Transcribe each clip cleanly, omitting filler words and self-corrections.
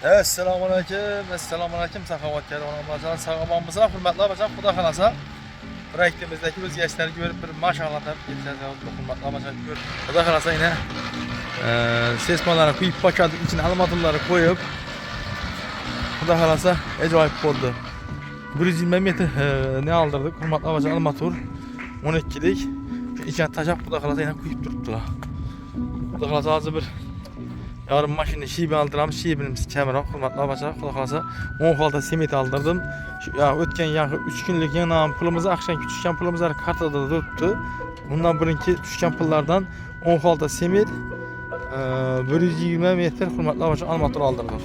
Assalomu alaykum. Saxovatga onalardan sog'lomamizlar, hurmatli abajon, Xudo xolasa proyektimizdagi o'zgarishlarni ko'rib bir mashallah deb ketsangiz, hurmatli abajon, ko'rib. Xudo xolasa yana sesmalarni quyib paketning ichine armaturlarni qo'yib, Xudo xolasa ajoyib bo'ldi. 120 metr ne aldırdık, hurmatli abajon, armatur 12'lik. İçine taşak Xudo xolasa yana quyib turibdilar. Xudo xolasa hozir bir yarım maşını şibe aldıram, şibimiz kemerak, hurmatli abajon, Xudo xolasa 10 xalta simit aldırdım. Ya ötken yağı 3 günlük yana pulumuzu, akşam düşken pulumuzlar kartada tuttu. Bundan birinki düşken pullardan 10 xalta simit, 120 metre hurmatli abajon, armatur aldırdım.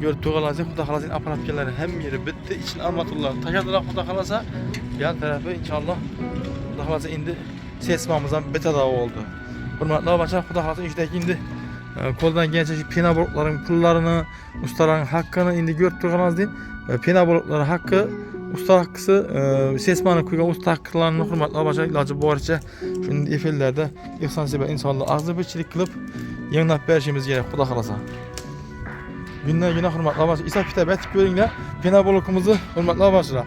Görüp tuğalanacak, Xudo xolasa aparatkenlerin hem yeri bitti. İçin armaturlar taşadılar, Xudo xolasa. Yan tarafı inşallah Xudo xolasa indi sesmamızdan betada oldu. Hurmatli abajon, Xudo xolasa işdeki indi koldan gençleşik pena blokların pullarını, ustaların hakkını indi görüp durganız deyin. Pena blokları hakkı, usta hakkısı, sesmanı koygan usta hakkılarını hurmatli abajon ilacı borçça. Şimdi efellerde ihsan sebep insanlar ağzı birçilik kılıp yayınlap berişimiz gerek, Xudo xolasa. Günden güne hurmatli abajon, İsa kitap etip görünler pena blokumuzu hurmatli abajon.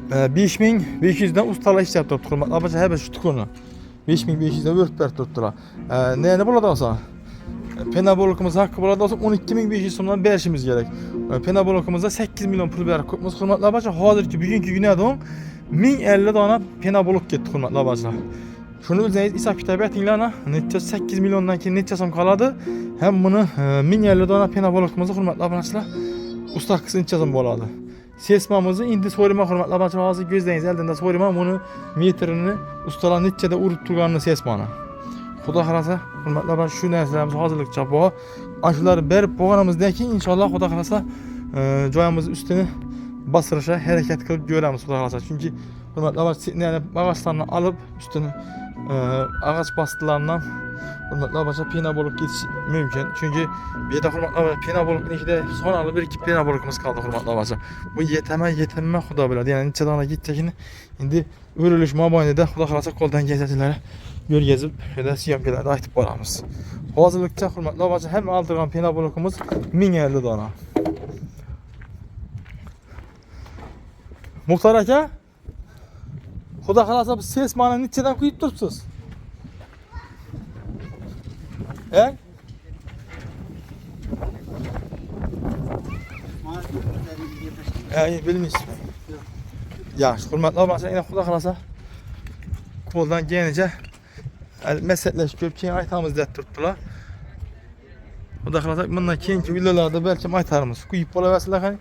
5500'den ustalar iş yaptı hurmatli abajon, her bir şu tukunu 5500'den örtüp berip tuttular. Ne болады olsa? Pena blokumuz hakkı болады olsa 12500 so'mdan berishimiz gerek. Pena blokumuzda 8 milyon pul berip ko'pmiz hurmatli abajon. Hozirgi bugungi kundan 1050 dona pena blok ketdi hurmatli abajon. Şunu o'zingiz hisob kitob etinglar, necha 8 milyondan keyin necha so'm qoladi? Hem buni 1050 dona pena blokumuzni hurmatli abajonlar usta hakkısı necha so'm bo'ladi? Sesmamızı indi so'rayman hurmatli abajon, hozir ko'zlaringiz oldida so'rayman buni metrini ustalar nechada urib turganini sesmani. Xudo xolasa hurmatli abajon, shu narsalarimiz hozirlikcha bor. Shularni berib bo'lganimizdan keyin inshaalloh Xudo xolasa joyimiz ustini bostirishga harakat qilib ko'ramiz Xudo xolasa. Chunki hurmatli abajon, yani bag'ashlarni olib ustini ağaç bastılarından hurmatli abajon pena bo'lib ketish mumkin. Chunki bu yerda hurmatli abajon pena bo'libning ichida sonali bir ikki pena bo'libimiz qoldi hurmatli abajon. Bu yetamay Xudo biladi. Yani necha dona ketishini endi o'rilish mobaynida Xudo xolasa qo'ldan kelsatilari yo'lgazib, shunda syomkalarda aytib boramiz. Hozirlikcha hurmatli abajon, ham aldirgan pena bo'libimiz 1050 dona. Muxtar aka, Xudo xolasa bu sesmani nechadan quyib turibsiz? Bilmiyorum. Yaxshi, hurmatli abajon, yana Xudo xolasa qo'ldan kelganicha maslahatlashib ko'p keyin aytamiz deb turibdilar. Xudo xolasa bundan keyingi videolarda balki aytarmiz. Quyib bo'laversinlar qani.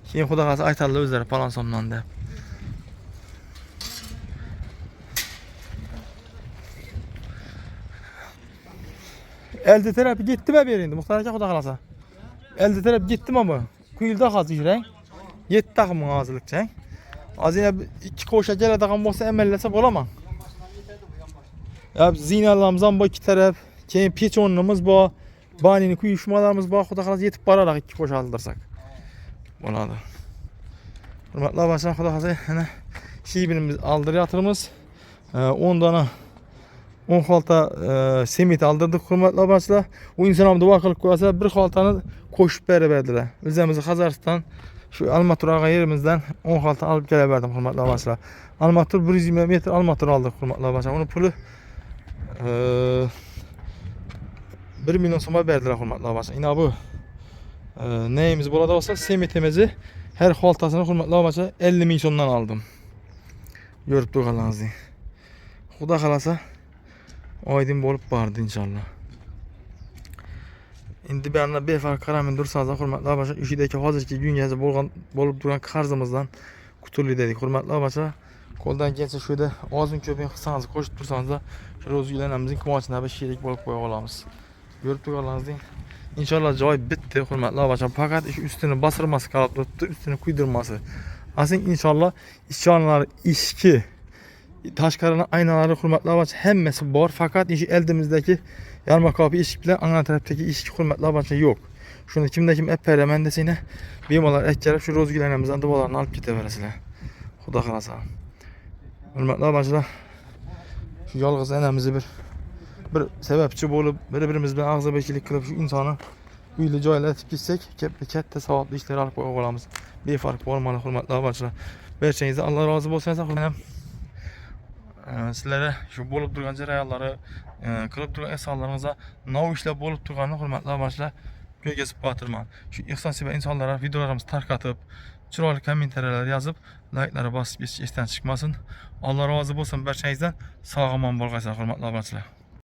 Keyin Xudo xolasa aytadilar o'zlari palon somdan deb. Elde terapi gitti mi berindi Muxtar aka, Xudo xolasa? Elde terapi gitti mi bu? Kuyulda hozir yurang. 7 taqımın hozirlikcha. Azina 2 qo'sha keladigan bo'lsa amallasa bo'laman. Ya zinalarımızdan bu iki taraf, keyin pechonimiz bor, banini kuyushmalarimiz bor. Xudo xolasa yetib boraraq 2 qo'sha aldırsak bo'ladi. Hurmatli abajon, Xudo xolasa yana shibinimiz aldiryapmiz. 10 dona 10 xalta simit aldırdık hurmatli abajonlar. O insanlar duo qilib qo'ysa bir xaltani qo'shib beradilar. O'zimiz Qozog'iston şu armatur ağa yerimizden 10 xalta alıp geleverdim hurmatli abajonlar. Armatur 120 metr armatur aldık hurmatli abajonlar. Onun pulu 1 milyon so'mga berdilar hurmatli abajonlar. Ina bu neyimiz bo'ladi olsa simitimizi her xaltasini hurmatli abajonlar 50 ming so'mdan aldım. Görüp turganlaringizni. Xudo xolasa oydin bo'lib bordi inshaalloh. Endi bu yerda befarq qaramin dursangiz hurmatli abajonlar, ishidagi hozirgi kungacha bo'lib turgan qarzimizdan qutuldik dedik hurmatli abajonlar. Qo'ldan kelsa shu yerda ozun ko'pin qilsangiz, qo'shib tursangiz, shu o'zingizlarimizning quvonchida bir sherik bo'lib qo'ya olamiz. Ko'rib turganlaringizdek, inshaalloh joy bitdi hurmatli abajonlar. Faqat ish ustini bosirmasi qolib turibdi, ustini quydirmasi. Aslında inshaalloh ishchonlar, ishki tashqaridan aynalari hurmatli abajonlar hammasi bor. Faqat ish eldimizdagi yarma kapı eshik bilan ana tarafdagi eshik hurmatli abajonlar yo'q. Shuni kimda kim ep beraman desanglar, bemalol aytib shu rozgilarimizdan duvolarni olib ketaverasizlar. Xudo xolasa. Hurmatli abajonlar, şu yolg'iz anamizni bir bir sebepçi bolup bir-birimiz bilen agzabekçilik kılıp şu insany üýle joýlatyp gitsek, katta savaply işler alyp goýup bolamiz. Befark bolmaly hormatly abaçylar. Berçeňizde Allah razy bolsun sakylam. Sizlere şu bolup durgan jaraýanlary, kılıp durgan esallaryňyza naw işler bolup durganyny hormatly abaçylar gögesip batyrman. Şu ihsan sebä insanlara videolarymyzy tarkatyp, çyraly kommentariýalar ýazyp, like'lara basyp esden çykmasyn. Allah razy bolsun berçeňizden. Sag aman bolgaýsy hormatly abaçylar.